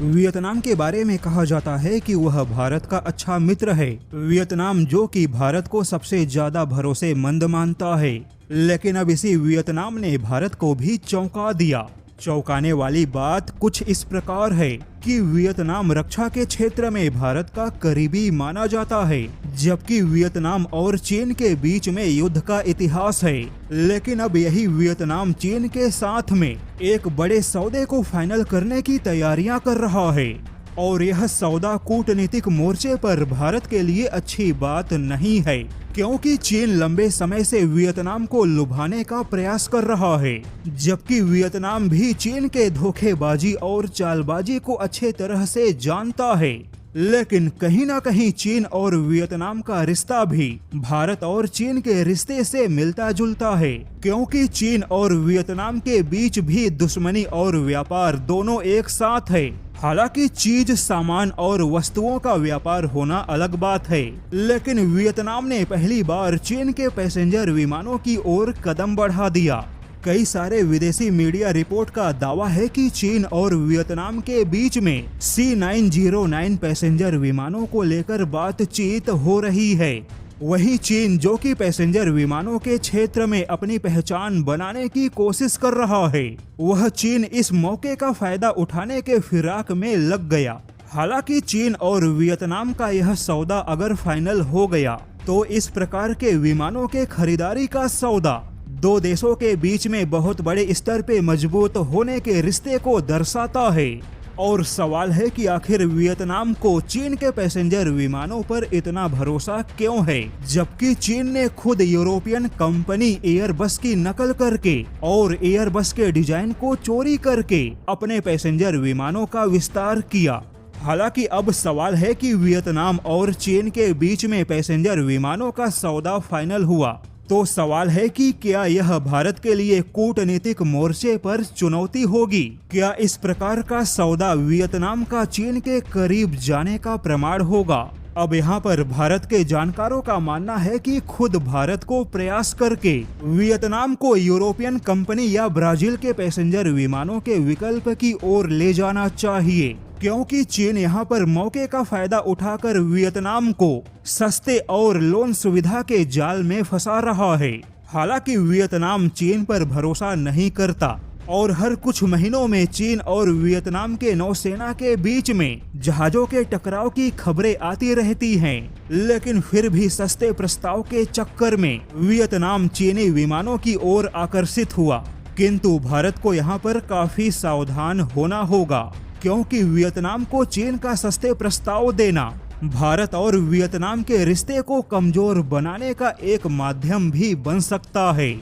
Vietnam के बारे में कहा जाता है कि वह भारत का अच्छा मित्र है। वियतनाम जो कि भारत को सबसे ज्यादा भरोसेमंद मानता है, लेकिन अब इसी वियतनाम ने भारत को भी चौंका दिया। चौंकाने वाली बात कुछ इस प्रकार है कि वियतनाम रक्षा के क्षेत्र में भारत का करीबी माना जाता है, जबकि वियतनाम और चीन के बीच में युद्ध का इतिहास है। लेकिन अब यही वियतनाम चीन के साथ में एक बड़े सौदे को फाइनल करने की तैयारियां कर रहा है, और यह सौदा कूटनीतिक मोर्चे पर भारत के लिए अच्छी बात नहीं है, क्योंकि चीन लंबे समय से वियतनाम को लुभाने का प्रयास कर रहा है, जबकि वियतनाम भी चीन के धोखेबाजी और चालबाजी को अच्छे तरह से जानता है। लेकिन कहीं ना कहीं चीन और वियतनाम का रिश्ता भी भारत और चीन के रिश्ते से मिलता जुलता है, क्योंकि चीन और वियतनाम के बीच भी दुश्मनी और व्यापार दोनों एक साथ है। हालांकि चीज, सामान और वस्तुओं का व्यापार होना अलग बात है, लेकिन वियतनाम ने पहली बार चीन के पैसेंजर विमानों की ओर कदम बढ़ा दिया। कई सारे विदेशी मीडिया रिपोर्ट का दावा है कि चीन और वियतनाम के बीच में C909 पैसेंजर विमानों को लेकर बातचीत हो रही है। वहीं चीन जो कि पैसेंजर विमानों के क्षेत्र में अपनी पहचान बनाने की कोशिश कर रहा है, वह चीन इस मौके का फायदा उठाने के फिराक में लग गया। हालांकि चीन और वियतनाम का यह सौदा अगर फाइनल हो गया तो इस प्रकार के विमानों के खरीदारी का सौदा दो देशों के बीच में बहुत बड़े स्तर पे मजबूत होने के रिश्ते को दर्शाता है। और सवाल है कि आखिर वियतनाम को चीन के पैसेंजर विमानों पर इतना भरोसा क्यों है, जबकि चीन ने खुद यूरोपियन कंपनी एयरबस की नकल करके और एयरबस के डिजाइन को चोरी करके अपने पैसेंजर विमानों का विस्तार किया। हालांकि अब सवाल है कि वियतनाम और चीन के बीच में पैसेंजर विमानों का सौदा फाइनल हुआ, तो सवाल है कि क्या यह भारत के लिए कूटनीतिक मोर्चे पर चुनौती होगी? क्या इस प्रकार का सौदा वियतनाम का चीन के करीब जाने का प्रमाण होगा? अब यहाँ पर भारत के जानकारों का मानना है कि खुद भारत को प्रयास करके वियतनाम को यूरोपियन कंपनी या ब्राजील के पैसेंजर विमानों के विकल्प की ओर ले जाना चाहिए, क्योंकि चीन यहाँ पर मौके का फायदा उठाकर वियतनाम को सस्ते और लोन सुविधा के जाल में फंसा रहा है। हालांकि वियतनाम चीन पर भरोसा नहीं करता और हर कुछ महीनों में चीन और वियतनाम के नौसेना के बीच में जहाजों के टकराव की खबरें आती रहती हैं, लेकिन फिर भी सस्ते प्रस्ताव के चक्कर में वियतनाम चीनी विमानों की ओर आकर्षित हुआ। किंतु भारत को यहाँ पर काफी सावधान होना होगा, क्योंकि वियतनाम को चीन का सस्ते प्रस्ताव देना भारत और वियतनाम के रिश्ते को कमजोर बनाने का एक माध्यम भी बन सकता है।